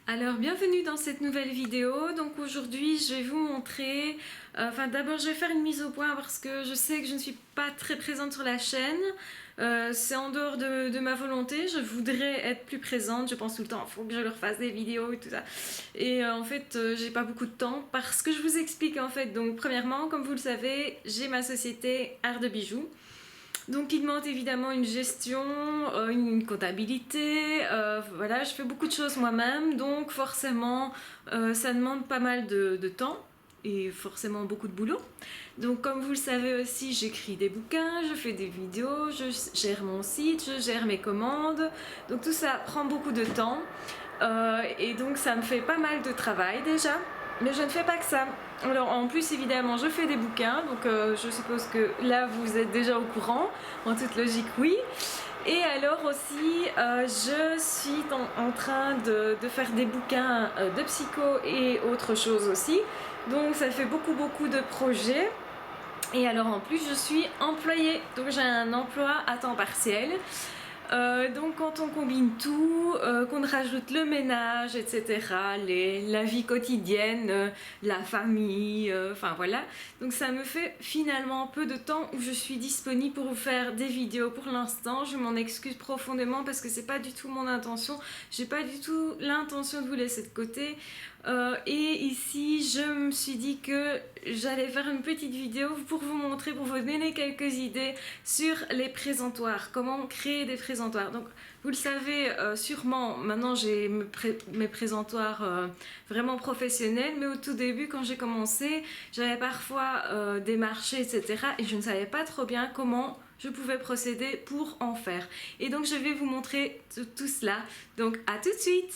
Alors bienvenue dans cette nouvelle vidéo. Donc aujourd'hui je vais vous montrer, d'abord je vais faire une mise au point parce que je sais que je ne suis pas très présente sur la chaîne. C'est en dehors de ma volonté, je voudrais être plus présente, je pense tout le temps, il faut que je leur fasse des vidéos et tout ça. Et en fait j'ai pas beaucoup de temps parce que je vous explique en fait. Donc premièrement, comme vous le savez, j'ai ma société Art de Bijoux. Donc il demande évidemment une gestion, une comptabilité, voilà, je fais beaucoup de choses moi-même, donc forcément ça demande pas mal de temps et forcément beaucoup de boulot. Donc comme vous le savez aussi, j'écris des bouquins, je fais des vidéos, je gère mon site, je gère mes commandes, donc tout ça prend beaucoup de temps et donc ça me fait pas mal de travail déjà. Mais je ne fais pas que ça. Alors en plus évidemment je fais des bouquins, donc je suppose que là vous êtes déjà au courant, en toute logique oui. Et alors aussi je suis en train de faire des bouquins de psycho et autre chose aussi. Donc ça fait beaucoup de projets. Et alors en plus je suis employée, donc j'ai un emploi à temps partiel. Donc quand on combine tout, qu'on rajoute le ménage, etc., la vie quotidienne, la famille, enfin voilà. Donc ça me fait finalement peu de temps où je suis disponible pour vous faire des vidéos pour l'instant. Je m'en excuse profondément parce que c'est pas du tout mon intention. J'ai pas du tout l'intention de vous laisser de côté. Et ici je me suis dit que j'allais faire une petite vidéo pour vous montrer, pour vous donner quelques idées sur les présentoirs, comment créer des présentoirs. Donc vous le savez sûrement, maintenant j'ai mes présentoirs vraiment professionnels, mais au tout début quand j'ai commencé, j'avais parfois des marchés, etc. et je ne savais pas trop bien comment je pouvais procéder pour en faire. Et donc je vais vous montrer tout cela. Donc à tout de suite.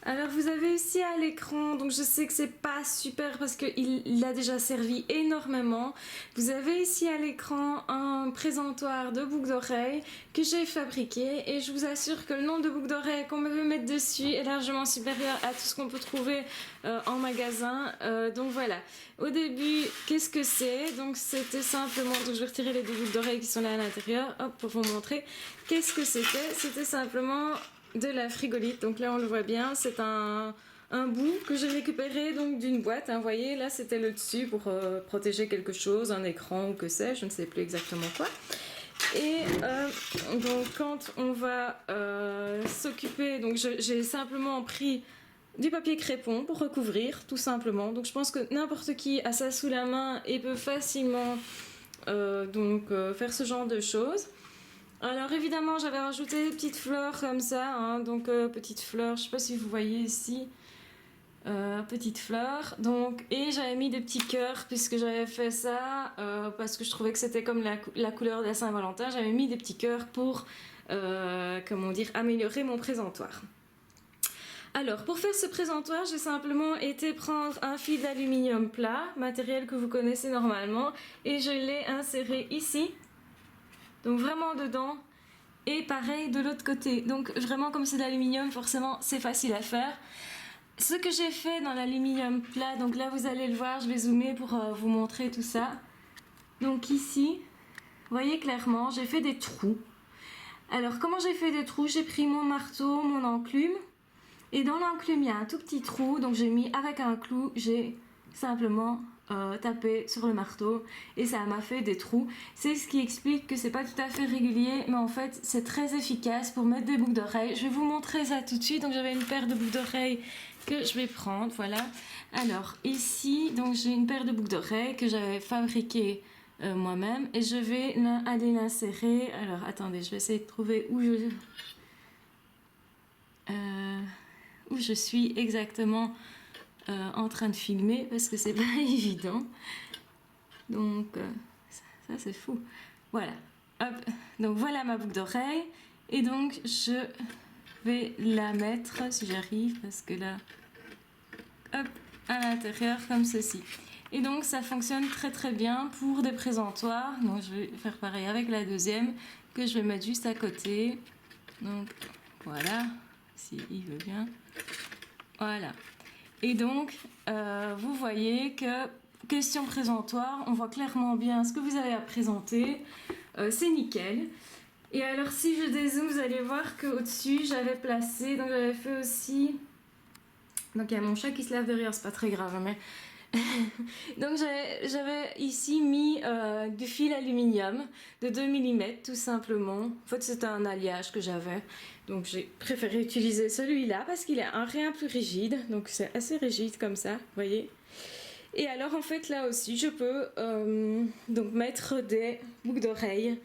Alors vous avez ici à l'écran, donc je sais que c'est pas super parce qu'il a déjà servi énormément. Vous avez ici à l'écran un présentoir de boucles d'oreilles que j'ai fabriqué et je vous assure que le nombre de boucles d'oreilles qu'on peut mettre dessus est largement supérieur à tout ce qu'on peut trouver en magasin. Donc voilà, au début, qu'est-ce que c'est? Donc c'était simplement, donc je vais retirer les deux boucles d'oreilles qui sont là à l'intérieur, hop, pour vous montrer. Qu'est-ce que c'était? C'était simplement de la frigolite. Donc là on le voit bien, c'est un bout que j'ai récupéré donc d'une boîte, hein, vous voyez là c'était le dessus pour protéger quelque chose, un écran ou que sais-je, je ne sais plus exactement quoi. Et donc quand on va s'occuper, donc j'ai simplement pris du papier crépon pour recouvrir tout simplement. Donc je pense que n'importe qui a ça sous la main et peut facilement faire ce genre de choses. Alors évidemment j'avais rajouté des petites fleurs comme ça, hein, donc petites fleurs, je sais pas si vous voyez ici, petites fleurs, donc, et j'avais mis des petits cœurs puisque j'avais fait ça parce que je trouvais que c'était comme la couleur de la Saint-Valentin, j'avais mis des petits cœurs pour, comment dire, améliorer mon présentoir. Alors pour faire ce présentoir, j'ai simplement été prendre un fil d'aluminium plat, matériel que vous connaissez normalement, et je l'ai inséré ici. Donc vraiment dedans, et pareil de l'autre côté. Donc vraiment comme c'est de l'aluminium, forcément c'est facile à faire. Ce que j'ai fait dans l'aluminium plat, donc là vous allez le voir, je vais zoomer pour vous montrer tout ça. Donc ici, vous voyez clairement, j'ai fait des trous. Alors comment j'ai fait des trous? J'ai pris mon marteau, mon enclume, et dans l'enclume il y a un tout petit trou, donc j'ai mis avec un clou, j'ai simplement tapé sur le marteau et ça m'a fait des trous. C'est ce qui explique que c'est pas tout à fait régulier, mais en fait c'est très efficace pour mettre des boucles d'oreilles. Je vais vous montrer ça tout de suite. Donc j'avais une paire de boucles d'oreilles que je vais prendre, voilà. Alors ici, donc j'ai une paire de boucles d'oreilles que j'avais fabriquée moi-même et je vais aller l'insérer. Alors attendez, je vais essayer de trouver où je suis exactement en train de filmer parce que c'est pas évident. Donc ça c'est fou. Voilà. Hop. Donc voilà ma boucle d'oreille. Et donc je vais la mettre si j'arrive parce que là, hop, à l'intérieur comme ceci. Et donc ça fonctionne très bien pour des présentoirs. Donc je vais faire pareil avec la deuxième que je vais mettre juste à côté. Donc voilà, si il veut bien. Voilà. Et donc, vous voyez que, question présentoir, on voit clairement bien ce que vous avez à présenter. C'est nickel. Et alors si je dézoome, vous allez voir qu'au-dessus j'avais placé, donc j'avais fait aussi... Donc il y a mon chat qui se lève derrière, c'est pas très grave, mais... Donc j'avais ici mis du fil aluminium de 2 mm tout simplement. En fait c'était un alliage que j'avais. Donc j'ai préféré utiliser celui-là parce qu'il est un rien plus rigide. Donc c'est assez rigide comme ça, vous voyez. Et alors en fait là aussi je peux donc mettre des boucles d'oreilles.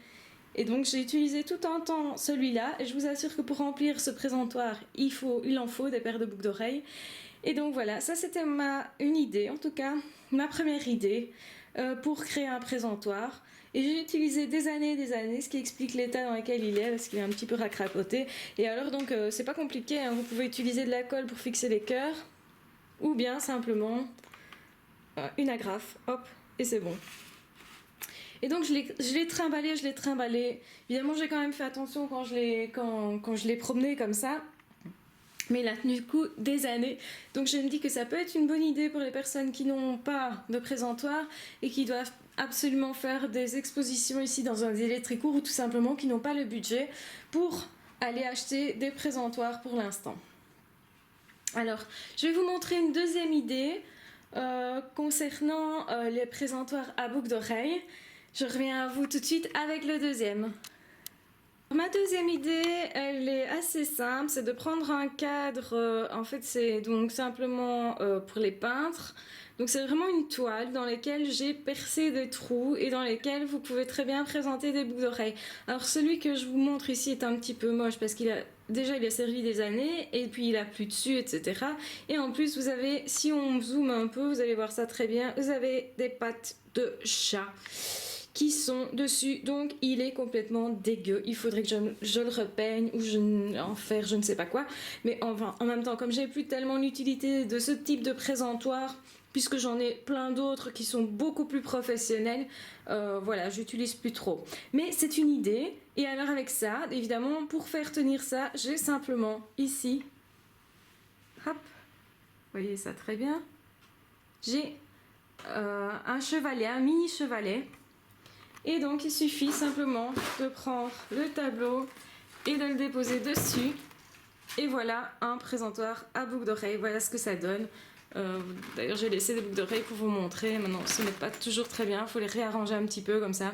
Et donc j'ai utilisé tout un temps celui-là. Et je vous assure que pour remplir ce présentoir, il en faut des paires de boucles d'oreilles. Et donc voilà, ça c'était une idée, en tout cas ma première idée pour créer un présentoir. Et j'ai utilisé des années, ce qui explique l'état dans lequel il est, parce qu'il est un petit peu racrapoté. Et alors donc c'est pas compliqué, hein, vous pouvez utiliser de la colle pour fixer les cœurs, ou bien simplement une agrafe, hop, et c'est bon. Et donc je l'ai trimballé. Évidemment j'ai quand même fait attention quand je l'ai promené comme ça. Mais il a tenu le coup des années. Donc je me dis que ça peut être une bonne idée pour les personnes qui n'ont pas de présentoir et qui doivent absolument faire des expositions ici dans un délai très court ou tout simplement qui n'ont pas le budget pour aller acheter des présentoirs pour l'instant. Alors, je vais vous montrer une deuxième idée concernant les présentoirs à boucles d'oreilles. Je reviens à vous tout de suite avec le deuxième. Ma deuxième idée, elle est assez simple, c'est de prendre un cadre, en fait c'est donc simplement pour les peintres. Donc c'est vraiment une toile dans laquelle j'ai percé des trous et dans lesquels vous pouvez très bien présenter des boucles d'oreilles. Alors celui que je vous montre ici est un petit peu moche parce qu'il a servi des années et puis il a plus dessus, etc. Et en plus vous avez, si on zoome un peu, vous allez voir ça très bien, vous avez des pattes de chat qui sont dessus, donc il est complètement dégueu. Il faudrait que je le repeigne ou en faire je ne sais pas quoi, mais enfin, en même temps comme j'ai plus tellement l'utilité de ce type de présentoir puisque j'en ai plein d'autres qui sont beaucoup plus professionnels, voilà, j'utilise plus trop, mais c'est une idée. Et alors avec ça, évidemment, pour faire tenir ça, j'ai simplement ici, hop, vous voyez ça très bien, j'ai un chevalet, un mini chevalet. Et donc il suffit simplement de prendre le tableau et de le déposer dessus. Et voilà un présentoir à boucles d'oreilles. Voilà ce que ça donne. D'ailleurs j'ai laissé des boucles d'oreilles pour vous montrer. Maintenant ce n'est pas toujours très bien. Il faut les réarranger un petit peu comme ça.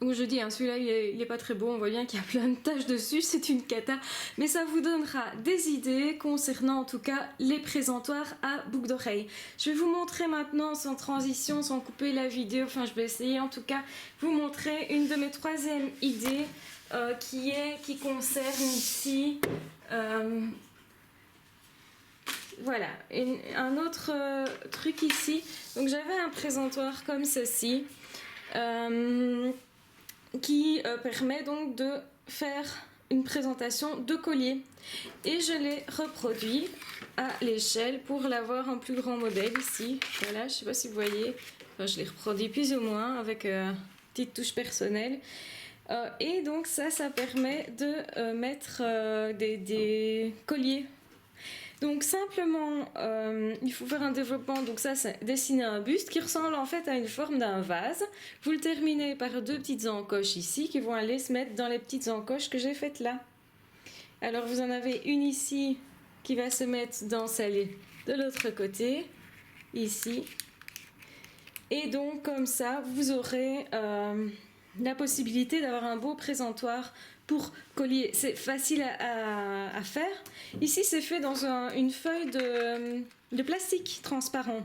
Donc je dis, hein, celui-là il est pas très beau, on voit bien qu'il y a plein de taches dessus, c'est une cata, mais ça vous donnera des idées concernant en tout cas les présentoirs à boucles d'oreilles. Je vais vous montrer maintenant sans transition, sans couper la vidéo, enfin je vais essayer en tout cas vous montrer une de mes troisièmes idées qui concerne ici voilà, un autre truc ici. Donc j'avais un présentoir comme ceci qui permet donc de faire une présentation de collier et je l'ai reproduit à l'échelle pour l'avoir en plus grand modèle ici. Voilà, je sais pas si vous voyez, enfin, je l'ai reproduit plus ou moins avec petite touche personnelle. Et donc ça permet de mettre des colliers. Donc simplement, il faut faire un développement, donc ça c'est dessiner un buste qui ressemble en fait à une forme d'un vase. Vous le terminez par deux petites encoches ici qui vont aller se mettre dans les petites encoches que j'ai faites là. Alors vous en avez une ici qui va se mettre dans celle de l'autre côté, ici. Et donc comme ça, vous aurez la possibilité d'avoir un beau présentoir pour collier. C'est facile à faire. Ici, c'est fait dans une feuille de plastique transparent.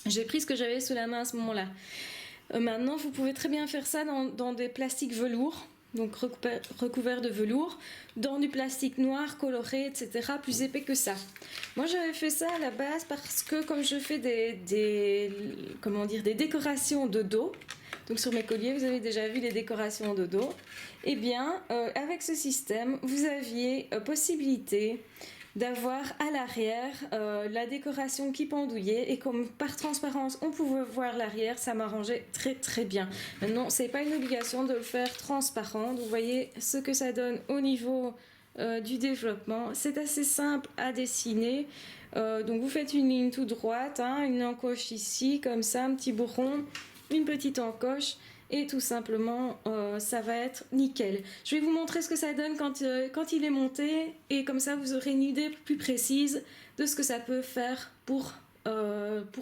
J'ai pris ce que j'avais sous la main à ce moment-là. Maintenant, vous pouvez très bien faire ça dans des plastiques velours, donc recouverts de velours, dans du plastique noir, coloré, etc., plus épais que ça. Moi, j'avais fait ça à la base parce que comme je fais des décorations de dos, donc sur mes colliers, vous avez déjà vu les décorations de dos. Eh bien, avec ce système, vous aviez possibilité d'avoir à l'arrière la décoration qui pendouillait et comme par transparence on pouvait voir l'arrière, ça m'arrangeait très très bien. Maintenant, c'est pas une obligation de le faire transparent. Vous voyez ce que ça donne au niveau du développement. C'est assez simple à dessiner. Donc vous faites une ligne toute droite, hein, une encoche ici, comme ça, un petit bourron, une petite encoche et tout simplement ça va être nickel. Je vais vous montrer ce que ça donne quand il est monté et comme ça vous aurez une idée plus précise de ce que ça peut faire pour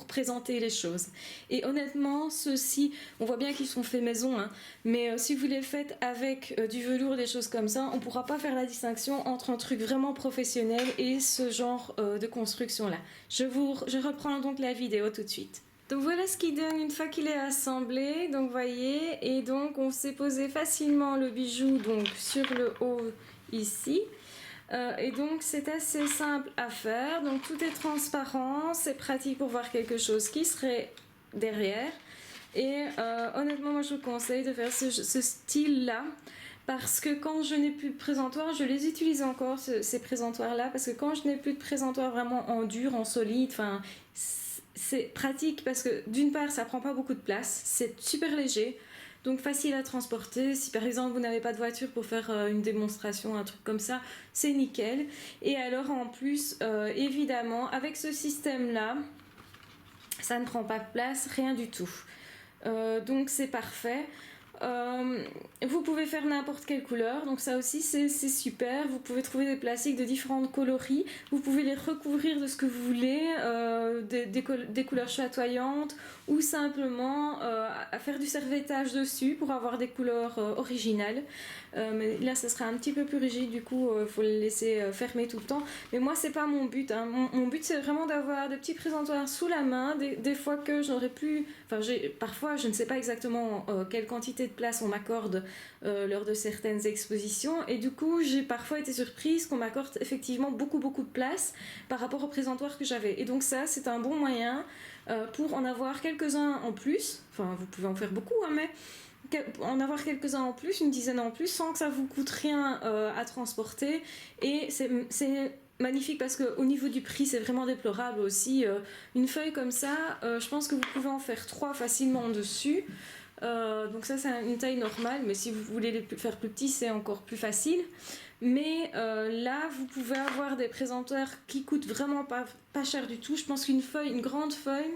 présenter les choses. Et honnêtement, ceux-ci, on voit bien qu'ils sont faits maison, hein, mais si vous les faites avec du velours, des choses comme ça, on ne pourra pas faire la distinction entre un truc vraiment professionnel et ce genre de construction-là. Je reprends donc la vidéo tout de suite. Donc voilà ce qu'il donne une fois qu'il est assemblé, donc voyez, et donc on s'est posé facilement le bijou donc sur le haut ici. Et donc c'est assez simple à faire, donc tout est transparent, c'est pratique pour voir quelque chose qui serait derrière. Et honnêtement moi je vous conseille de faire ce style là, parce que quand je n'ai plus de présentoir, je les utilise encore ces présentoirs là, parce que quand je n'ai plus de présentoir vraiment en dur, en solide, enfin c'est pratique parce que d'une part ça prend pas beaucoup de place, c'est super léger. Donc facile à transporter, si par exemple vous n'avez pas de voiture pour faire une démonstration, un truc comme ça, c'est nickel. Et alors en plus, évidemment, avec ce système-là, ça ne prend pas de place, rien du tout. Donc c'est parfait. Vous pouvez faire n'importe quelle couleur, donc ça aussi c'est super. Vous pouvez trouver des plastiques de différentes coloris, vous pouvez les recouvrir de ce que vous voulez, des couleurs chatoyantes, ou simplement à faire du servettage dessus pour avoir des couleurs originales. Mais là ça sera un petit peu plus rigide, du coup il faut le laisser fermer tout le temps. Mais moi c'est pas mon but, hein. Mon but c'est vraiment d'avoir des petits présentoirs sous la main, des fois que j'aurais plus... Enfin parfois je ne sais pas exactement quelle quantité de place on m'accorde lors de certaines expositions, et du coup j'ai parfois été surprise qu'on m'accorde effectivement beaucoup de place par rapport au présentoir que j'avais. Et donc ça c'est un bon moyen pour en avoir quelques-uns en plus, enfin vous pouvez en faire beaucoup hein, mais en avoir quelques-uns en plus, une dizaine en plus, sans que ça vous coûte rien à transporter. Et c'est magnifique parce qu'au niveau du prix c'est vraiment déplorable aussi. Une feuille comme ça, je pense que vous pouvez en faire 3 facilement dessus. Donc ça c'est une taille normale, mais si vous voulez les faire plus petits c'est encore plus facile. Mais là vous pouvez avoir des présentoirs qui coûtent vraiment pas cher du tout. Je pense qu'une grande feuille,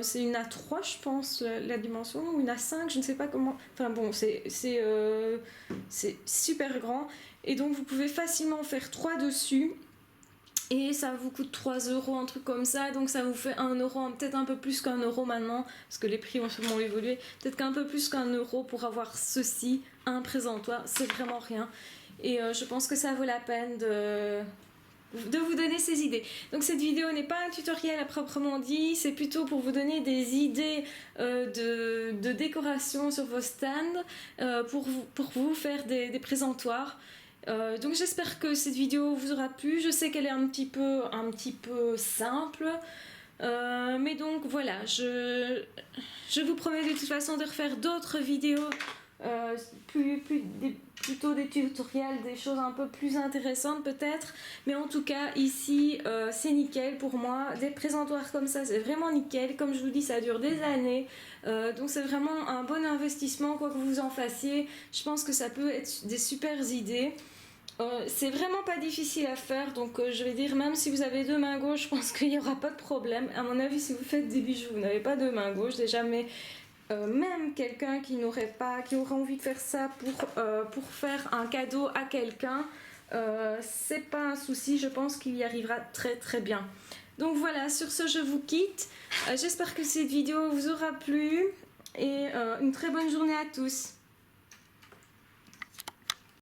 c'est une A3 je pense la dimension, ou une A5, je ne sais pas comment, enfin bon c'est super grand, et donc vous pouvez facilement en faire 3 dessus. Et ça vous coûte 3 €, un truc comme ça, donc ça vous fait 1 €, peut-être un peu plus qu'1 € maintenant, parce que les prix ont sûrement évolué, peut-être qu'un peu plus qu'1 € pour avoir ceci, un présentoir, c'est vraiment rien. Et je pense que ça vaut la peine de vous donner ces idées. Donc cette vidéo n'est pas un tutoriel à proprement dit, c'est plutôt pour vous donner des idées de décoration sur vos stands, pour vous faire des présentoirs. Donc j'espère que cette vidéo vous aura plu. Je sais qu'elle est un petit peu simple, mais donc voilà, je vous promets de toute façon de refaire d'autres vidéos, plutôt des tutoriels, des choses un peu plus intéressantes peut-être, mais en tout cas ici c'est nickel pour moi. Des présentoirs comme ça c'est vraiment nickel, comme je vous dis ça dure des années, donc c'est vraiment un bon investissement quoi que vous en fassiez. Je pense que ça peut être des super idées. C'est vraiment pas difficile à faire, donc je vais dire, même si vous avez 2 mains gauches, je pense qu'il n'y aura pas de problème. À mon avis, si vous faites des bijoux, vous n'avez pas 2 mains gauches déjà, mais même quelqu'un qui aurait envie de faire ça pour faire un cadeau à quelqu'un, c'est pas un souci, je pense qu'il y arrivera très bien. Donc voilà, sur ce je vous quitte, j'espère que cette vidéo vous aura plu, et une très bonne journée à tous.